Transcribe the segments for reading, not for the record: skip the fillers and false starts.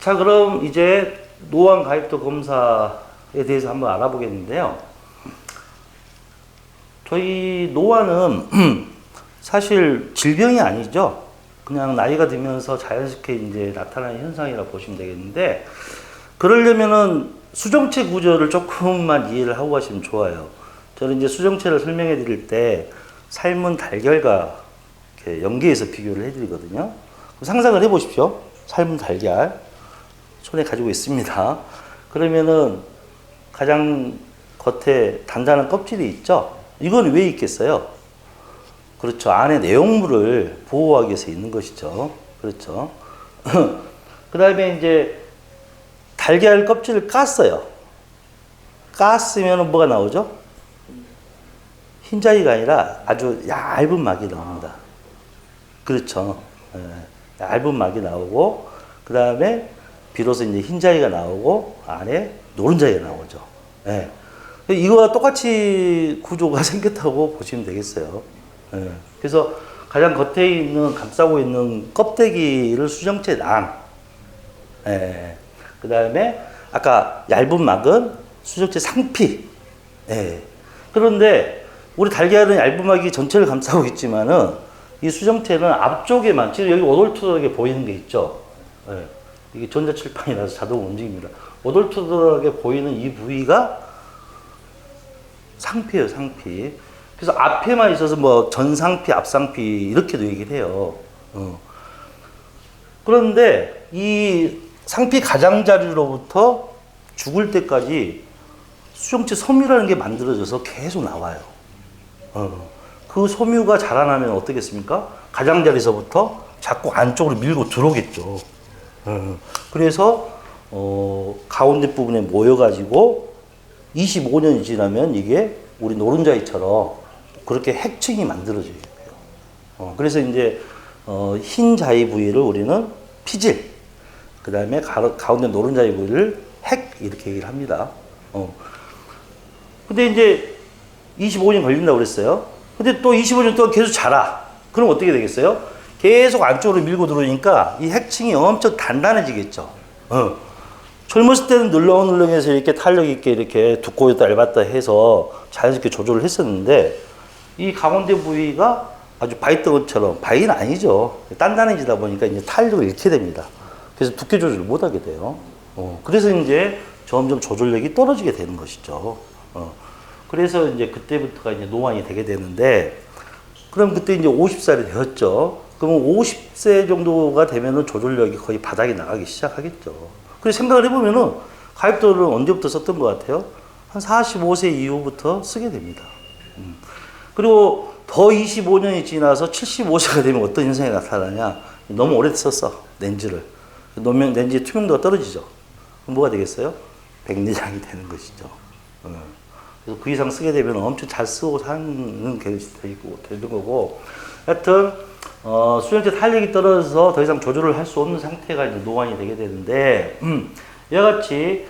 자, 그럼 이제 노안 가입도 검사에 대해서 한번 알아보겠는데요. 저희 노안은 사실 질병이 아니죠. 그냥 나이가 들면서 자연스럽게 이제 나타나는 현상이라고 보시면 되겠는데, 그러려면은 수정체 구조를 조금만 이해를 하고 가시면 좋아요. 저는 이제 수정체를 설명해 드릴 때 삶은 달걀과 이렇게 연계해서 비교를 해 드리거든요. 상상을 해 보십시오. 삶은 달걀. 손에 가지고 있습니다. 그러면은 가장 겉에 단단한 껍질이 있죠? 이건 왜 있겠어요? 그렇죠. 안에 내용물을 보호하기 위해서 있는 것이죠. 그렇죠. 그 다음에 이제 달걀 껍질을 깠어요. 깠으면 뭐가 나오죠? 흰자위가 아니라 아주 얇은 막이 나옵니다. 그렇죠. 얇은 막이 나오고, 그 다음에 비로소 이제 흰자위가 나오고, 안에 노른자위가 나오죠. 예. 이거와 똑같이 구조가 생겼다고 보시면 되겠어요. 예. 그래서 가장 겉에 있는, 감싸고 있는 껍데기를 수정체랑, 예. 그 다음에 아까 얇은 막은 수정체 상피. 예. 그런데 우리 달걀은 얇은 막이 전체를 감싸고 있지만은 이 수정체는 앞쪽에만, 지금 여기 오돌토돌하게 보이는 게 있죠. 예. 이게 전자칠판이라서 자동 움직입니다. 오돌토돌하게 보이는 이 부위가 상피예요, 상피. 그래서 앞에만 있어서 뭐 전상피, 앞상피 이렇게도 얘기를 해요. 그런데 이 상피 가장자리로부터 죽을 때까지 수정체 섬유라는 게 만들어져서 계속 나와요. 그 섬유가 자라나면 어떻겠습니까? 가장자리에서부터 자꾸 안쪽으로 밀고 들어오겠죠. 그래서 가운데 부분에 모여가지고 25년이 지나면 이게 우리 노른자위처럼 그렇게 핵층이 만들어져요. 그래서 이제 흰 자위 부위를 우리는 피질, 그 다음에 가운데 노른자위 부위를 핵 이렇게 얘기를 합니다. 근데 이제 25년 걸린다고 그랬어요. 근데 또 25년 동안 계속 자라. 그럼 어떻게 되겠어요? 계속 안쪽으로 밀고 들어오니까 이 핵층이 엄청 단단해지겠죠. 젊었을 때는 늘렁늘렁해서 이렇게 탄력 있게 이렇게 두꺼웠다 얇았다 해서 자연스럽게 조절을 했었는데, 이 가운데 부위가 아주 바위덩어리처럼, 바위는 아니죠. 단단해지다 보니까 이제 탄력을 잃게 됩니다. 그래서 두께 조절을 못 하게 돼요. 그래서 이제 점점 조절력이 떨어지게 되는 것이죠. 그래서 이제 그때부터가 이제 노안이 되게 되는데, 그럼 그때 이제 50살이 되었죠. 그러면 50세 정도가 되면은 조절력이 거의 바닥에 나가기 시작하겠죠. 그래서 생각을 해보면은 가입도를 언제부터 썼던 것 같아요? 한 45세 이후부터 쓰게 됩니다. 그리고 더 25년이 지나서 75세가 되면 어떤 현상이 나타나냐? 너무 오래 썼어, 렌즈를. 렌즈의 투명도가 떨어지죠. 그럼 뭐가 되겠어요? 백내장이 되는 것이죠. 그래서 그 이상 쓰게 되면 엄청 잘 쓰고 사는 게 되는 거고, 하여튼 수정체 탄력이 떨어져서 더 이상 조절을 할 수 없는 상태가 이제 노안이 되게 되는데, 이와 같이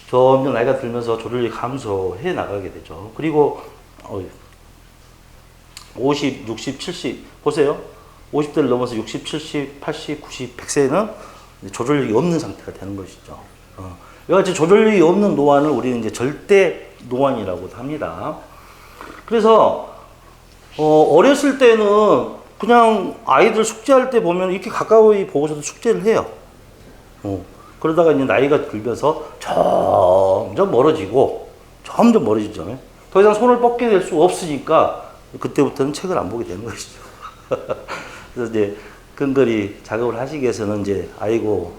점점 나이가 들면서 조절력이 감소해 나가게 되죠. 그리고 50, 60, 70 보세요. 50대를 넘어서 60, 70, 80, 90, 100세는 조절력이 없는 상태가 되는 것이죠. 이와 같이 조절력이 없는 노안을 우리는 이제 절대 노안이라고 합니다. 그래서 어렸을 때는 그냥 아이들 숙제할 때 보면 이렇게 가까이 보고서도 숙제를 해요. 그러다가 이제 나이가 들면서 점점 멀어지고, 점점 멀어지죠. 더 이상 손을 뻗게 될 수 없으니까 그때부터는 책을 안 보게 되는 것이죠. 그래서 이제 근거리 작업을 하시기 위해서는 이제 아이고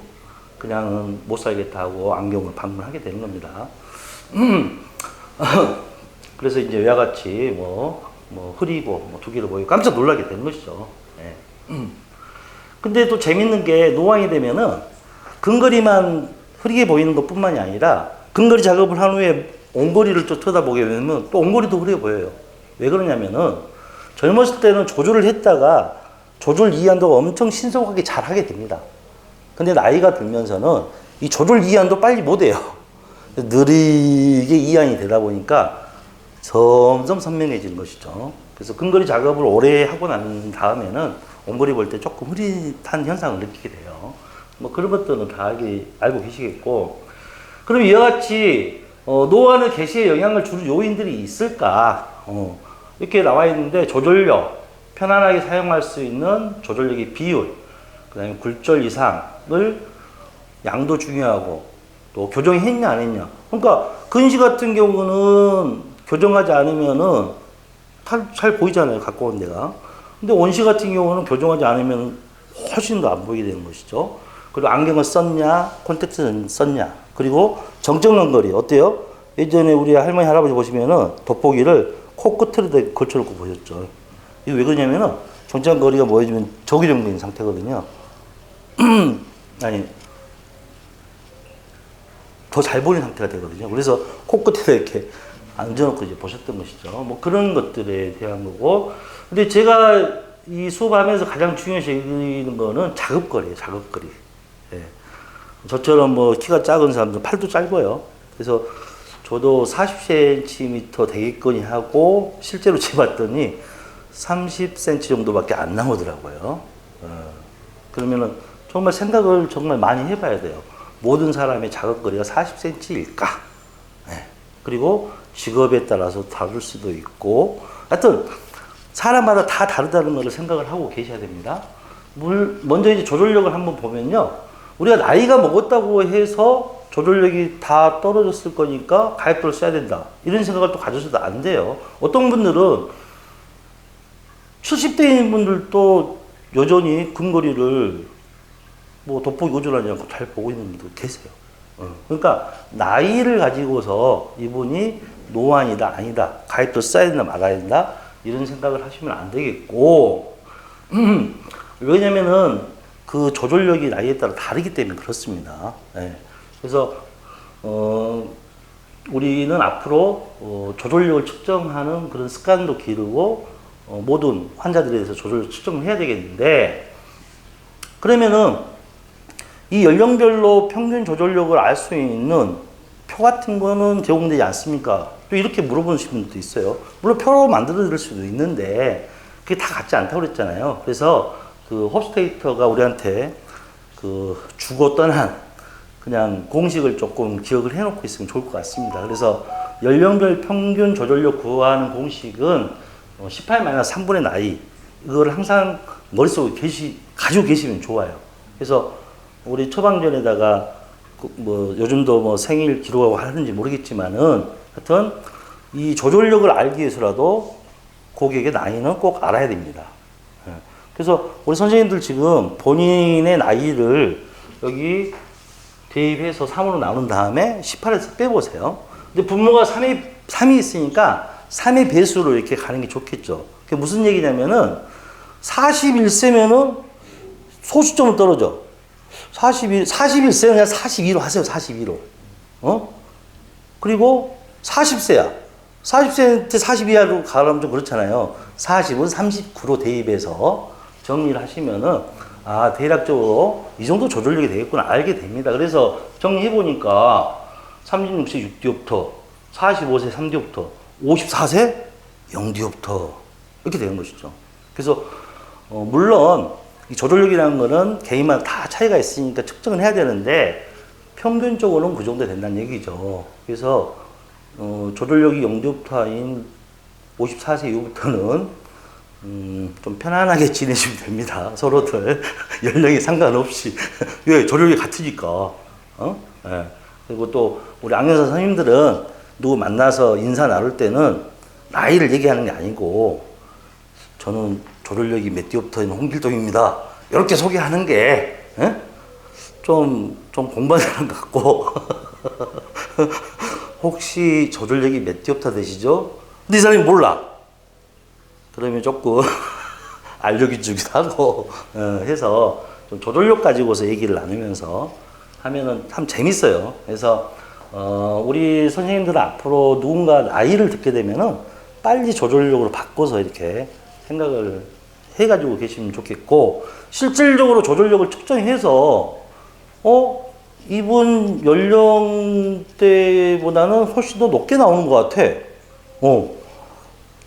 그냥은 못 살겠다 하고 안경을 방문하게 되는 겁니다. 그래서 이제 이와 같이 뭐 흐리고 두께를 보이고 깜짝 놀라게 되는 것이죠. 예. 근데 또 재밌는 게 노안이 되면은 근거리만 흐리게 보이는 것 뿐만이 아니라 근거리 작업을 한 후에 온거리를 또 쳐다보게 되면 또 온거리도 흐려 보여요. 왜 그러냐면은 젊었을 때는 조절을 했다가 조절 이해한도가 엄청 신속하게 잘 하게 됩니다. 근데 나이가 들면서는 이 조절 이해한도 빨리 못 해요. 느리게 이해이 되다 보니까 점점 선명해지는 것이죠. 그래서 근거리 작업을 오래 하고 난 다음에는 온거리 볼 때 조금 흐릿한 현상을 느끼게 돼요. 뭐 그런 것들은 다 알고 계시겠고. 그럼 이와 같이 노화는 개시에 영향을 주는 요인들이 있을까? 이렇게 나와 있는데 조절력, 편안하게 사용할 수 있는 조절력의 비율, 그 다음에 굴절 이상을 양도 중요하고 또 교정했냐 안 했냐. 그러니까 근시 같은 경우는 교정하지 않으면은 잘 보이잖아요. 가까운 데가. 근데 원시 같은 경우는 교정하지 않으면 훨씬 더 안 보이게 되는 것이죠. 그리고 안경을 썼냐, 콘택트를 썼냐. 그리고 정적는 거리 어때요? 예전에 우리 할머니 할아버지 보시면은 돋보기를 코끝으로 걸쳐놓고 보셨죠. 이거 왜 그러냐면은 정적는 거리가 뭐해지면 저기정된 상태거든요. 아니 더 잘 보이는 상태가 되거든요. 그래서 코끝에다 이렇게 앉아놓고 이제 보셨던 것이죠. 뭐 그런 것들에 대한 거고. 근데 제가 이 수업하면서 가장 중요시 여기는 거는 자극거리예요. 자극거리. 예. 저처럼 뭐 키가 작은 사람들 팔도 짧아요. 그래서 저도 40cm 되겠거니 하고 실제로 재봤더니 30cm 정도밖에 안 나오더라고요. 그러면은 정말 생각을 정말 많이 해봐야 돼요. 모든 사람의 자극거리가 40cm일까? 네. 그리고 직업에 따라서 다를 수도 있고, 하여튼 사람마다 다 다르다는 것을 생각을 하고 계셔야 됩니다. 먼저 이제 조절력을 한번 보면요. 우리가 나이가 먹었다고 해서 조절력이 다 떨어졌을 거니까 가입도를 써야 된다. 이런 생각을 또 가져서도 안 돼요. 어떤 분들은 70대인 분들도 여전히 근거리를 뭐 돋보기 오전하지 않고 잘 보고 있는 분도 계세요. 그러니까 나이를 가지고서 이분이 노안이다 아니다 가입도 써야 된다 말아야 된다 이런 생각을 하시면 안 되겠고 왜냐면은 그 조절력이 나이에 따라 다르기 때문에 그렇습니다. 네. 그래서 우리는 앞으로 조절력을 측정하는 그런 습관도 기르고 모든 환자들에 대해서 조절력 측정을 해야 되겠는데 그러면은 이 연령별로 평균 조절력을 알 수 있는 표 같은 거는 제공되지 않습니까? 또 이렇게 물어보시는 분들도 있어요. 물론 표로 만들어 드릴 수도 있는데 그게 다 같지 않다고 그랬잖아요. 그래서 그 홉스테이터가 우리한테 그 주고 떠난 그냥 공식을 조금 기억을 해놓고 있으면 좋을 것 같습니다. 그래서 연령별 평균 조절력 구하는 공식은 18-3분의 나이 이거를 항상 머릿속에 가지고 계시면 좋아요. 그래서 우리 처방전에다가 뭐 요즘도 뭐 생일 기록하고 하는지 모르겠지만은 하여튼 이 조절력을 알기 위해서라도 고객의 나이는 꼭 알아야 됩니다. 그래서 우리 선생님들 지금 본인의 나이를 여기 대입해서 3으로 나눈 다음에 18에서 빼보세요. 근데 분모가 3이 있으니까 3의 배수로 이렇게 가는 게 좋겠죠. 그게 무슨 얘기냐면은 41세면은 소수점을 떨어져. 41세는 그냥 42로 하세요. 42로. 그리고 40세야. 40세한테 42하로 가려면 좀 그렇잖아요. 40은 39로 대입해서 정리를 하시면은, 아, 대략적으로 이 정도 조절력이 되겠구나. 알게 됩니다. 그래서 정리해보니까 36세 6디옵터, 45세 3디옵터, 54세 0디옵터. 이렇게 되는 것이죠. 그래서, 물론, 이 조절력이라는 거는 개인마다 다 차이가 있으니까 측정을 해야 되는데 평균적으로는 그 정도 된다는 얘기죠. 그래서 조절력이 0디옵터인 54세 이후부터는 좀 편안하게 지내시면 됩니다. 서로들 연령에 상관없이 왜 조절력이 같으니까. 네. 그리고 또 우리 안경사 선생님들은 누구 만나서 인사 나눌 때는 나이를 얘기하는 게 아니고 저는 조절력이 몇 디옵터인 홍길동입니다. 이렇게 소개하는 게, 좀 공부하는 사람 같고, 혹시 조절력이 몇 디옵터 되시죠? 근데 이 사람이 몰라. 그러면 조금 알려주기도 하고, 해서 좀 조절력 가지고서 얘기를 나누면서 하면은 참 재밌어요. 그래서, 우리 선생님들은 앞으로 누군가 나이를 듣게 되면은 빨리 조절력으로 바꿔서 이렇게 생각을 해가지고 계시면 좋겠고, 실질적으로 조절력을 측정해서, 이분 연령대보다는 훨씬 더 높게 나오는 것 같아.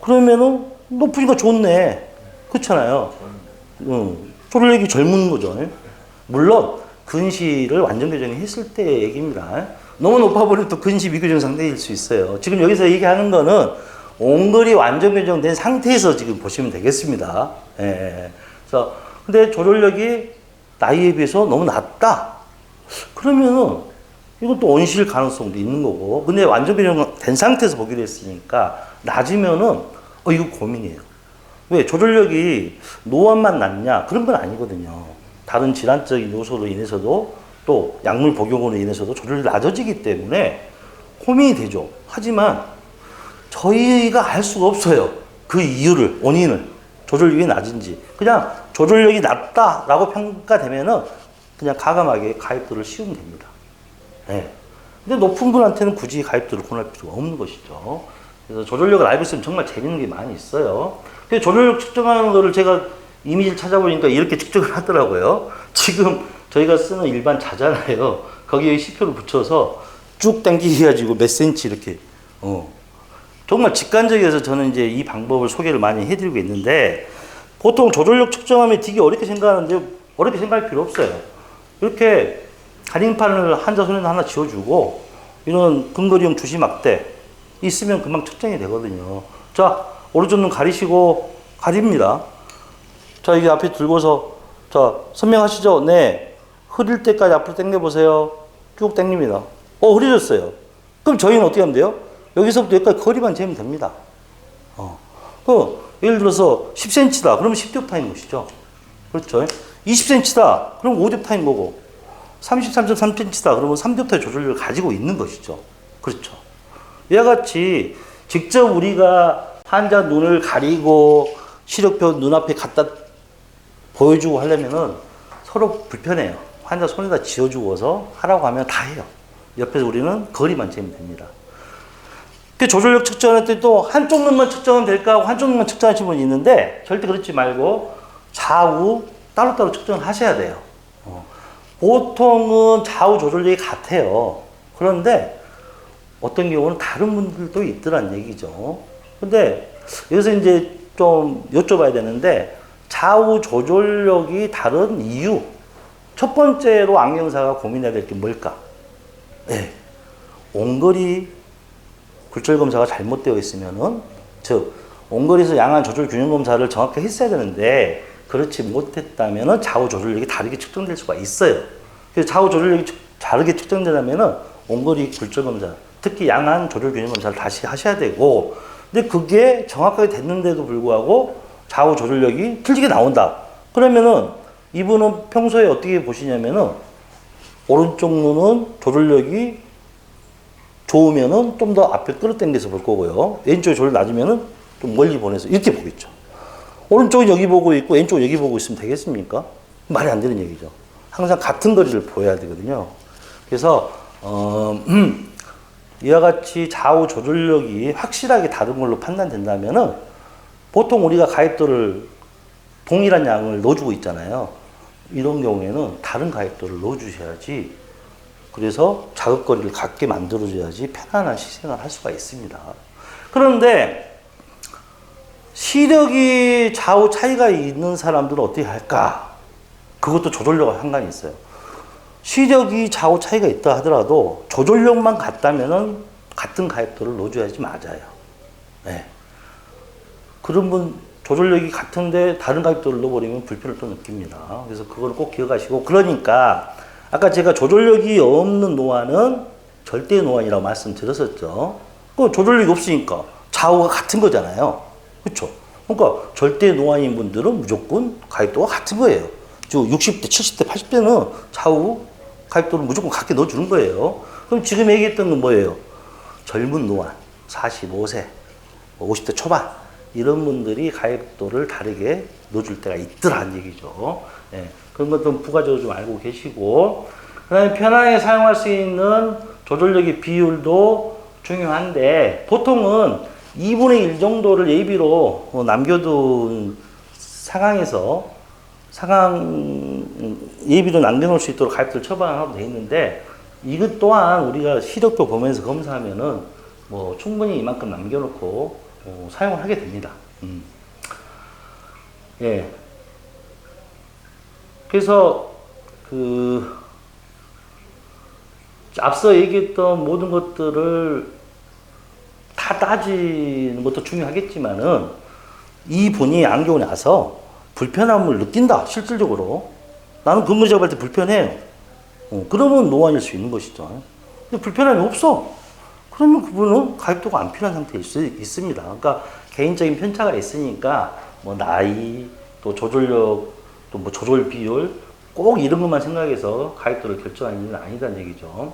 그러면은 높으니까 좋네. 그렇잖아요. 조절력이 젊은 거죠. 물론, 근시를 완전 교정했을 때 얘기입니다. 너무 높아버리면 또 근시 미교정 상태일 수 있어요. 지금 여기서 얘기하는 거는 옹골이 완전 교정된 상태에서 지금 보시면 되겠습니다. 예. 그래서 근데 조절력이 나이에 비해서 너무 낮다. 그러면은 이건 또 온실 가능성도 있는 거고. 근데 완전 교정된 상태에서 보기로 했으니까 낮으면은 이거 고민이에요. 왜 조절력이 노안만 낮냐? 그런 건 아니거든요. 다른 질환적인 요소로 인해서도 또 약물 복용으로 인해서도 조절력이 낮아지기 때문에 고민이 되죠. 하지만 저희가 알 수가 없어요. 그 이유를, 원인을. 조절력이 낮은지. 그냥 조절력이 낮다라고 평가되면은 그냥 가감하게 가입도를 씌우면 됩니다. 네. 근데 높은 분한테는 굳이 가입도를 권할 필요가 없는 것이죠. 그래서 조절력을 알고 있으면 정말 재밌는 게 많이 있어요. 그래서 조절력 측정하는 거를 제가 이미지를 찾아보니까 이렇게 측정을 하더라고요. 지금 저희가 쓰는 일반 자잖아요. 거기에 C표를 붙여서 쭉 당기게 해가지고 몇 센치 이렇게, 정말 직관적이어서 저는 이제 이 방법을 소개를 많이 해드리고 있는데, 보통 조절력 측정하면 되게 어렵게 생각하는데, 어렵게 생각할 필요 없어요. 이렇게 가림판을 환자 손에 하나 쥐어주고, 이런 근거리용 주시막대 있으면 금방 측정이 되거든요. 자, 오른쪽 눈 가리시고, 가립니다. 자, 이게 앞에 들고서, 자, 선명하시죠? 네. 흐릴 때까지 앞으로 당겨보세요. 쭉 당깁니다. 흐려졌어요. 그럼 저희는 어떻게 하면 돼요? 여기서부터 여기까지 거리만 재면 됩니다. 예를 들어서 10cm다. 그러면 10뎁타인 것이죠. 그렇죠. 20cm다. 그럼 5뎁타인 거고. 33.3cm다. 그러면 3뎁타의 조절력을 가지고 있는 것이죠. 그렇죠. 이와 같이 직접 우리가 환자 눈을 가리고 시력표 눈앞에 갖다 보여주고 하려면은 서로 불편해요. 환자 손에다 쥐어주고서 하라고 하면 다 해요. 옆에서 우리는 거리만 재면 됩니다. 그 조절력 측정할 때 또 한쪽 눈만 측정은 될까 하고 한쪽 눈만 측정하시는 분이 있는데 절대 그렇지 말고 좌우 따로따로 측정을 하셔야 돼요. 보통은 좌우 조절력이 같아요. 그런데 어떤 경우는 다른 분들도 있더란 얘기죠. 근데 여기서 이제 좀 여쭤봐야 되는데 좌우 조절력이 다른 이유. 첫 번째로 안경사가 고민해야 될 게 뭘까? 네. 온거리 굴절 검사가 잘못되어 있으면은, 즉, 온거리에서 양안 조절 균형 검사를 정확히 했어야 되는데, 그렇지 못했다면은 좌우 조절력이 다르게 측정될 수가 있어요. 그래서 좌우 조절력이 다르게 측정되려면은 온거리 굴절 검사, 특히 양안 조절 균형 검사를 다시 하셔야 되고, 근데 그게 정확하게 됐는데도 불구하고 좌우 조절력이 틀리게 나온다. 그러면은 이분은 평소에 어떻게 보시냐면은 오른쪽 눈은 조절력이 좋으면은 좀 더 앞에 끌어당겨서 볼 거고요. 왼쪽이 조절 낮으면은 좀 멀리 보내서 이렇게 보겠죠. 오른쪽은 여기 보고 있고 왼쪽은 여기 보고 있으면 되겠습니까? 말이 안 되는 얘기죠. 항상 같은 거리를 보여야 되거든요. 그래서 이와 같이 좌우 조절력이 확실하게 다른 걸로 판단된다면은 보통 우리가 가입도를 동일한 양을 넣어주고 있잖아요. 이런 경우에는 다른 가입도를 넣어주셔야지, 그래서 자극거리를 갖게 만들어줘야지 편안한 시생을 할 수가 있습니다. 그런데 시력이 좌우 차이가 있는 사람들은 어떻게 할까? 그것도 조절력과 상관이 있어요. 시력이 좌우 차이가 있다 하더라도 조절력만 같다면은 같은 가입도를 넣어줘야지 맞아요. 네. 그런 분 조절력이 같은데 다른 가입도를 넣어버리면 불편을 또 느낍니다. 그래서 그걸 꼭 기억하시고, 그러니까 아까 제가 조절력이 없는 노안은 절대 노안이라고 말씀드렸었죠. 그 조절력이 없으니까 좌우가 같은 거잖아요. 그렇죠? 그러니까 절대 노안인 분들은 무조건 가입도가 같은 거예요. 즉 60대, 70대, 80대는 좌우 가입도를 무조건 같게 넣어주는 거예요. 그럼 지금 얘기했던 건 뭐예요? 젊은 노안, 45세, 50대 초반 이런 분들이 가입도를 다르게 넣어줄 때가 있더라는 얘기죠. 네. 그런 것도 부가적으로 좀 알고 계시고, 그 다음에 편하게 사용할 수 있는 조절력의 비율도 중요한데, 보통은 2분의 1 정도를 예비로 남겨둔 상황에서 예비로 남겨놓을 수 있도록 가입도를 처방하고 되어 있는데, 이것 또한 우리가 시력표 보면서 검사하면은 뭐 충분히 이만큼 남겨놓고 사용을 하게 됩니다. 예. 그래서 앞서 얘기했던 모든 것들을 다 따지는 것도 중요하겠지만은 이분이 안겨고 나서 불편함을 느낀다, 실질적으로. 나는 근무 작업할 때 불편해요. 그러면 노안일 수 있는 것이죠. 근데 불편함이 없어. 그러면 그분은 가입도가 안 필요한 상태일 수 있습니다. 그러니까 개인적인 편차가 있으니까 뭐 나이, 또 조절력, 또 뭐 조절 비율 꼭 이런 것만 생각해서 가입도를 결정하는 일은 아니다는 얘기죠.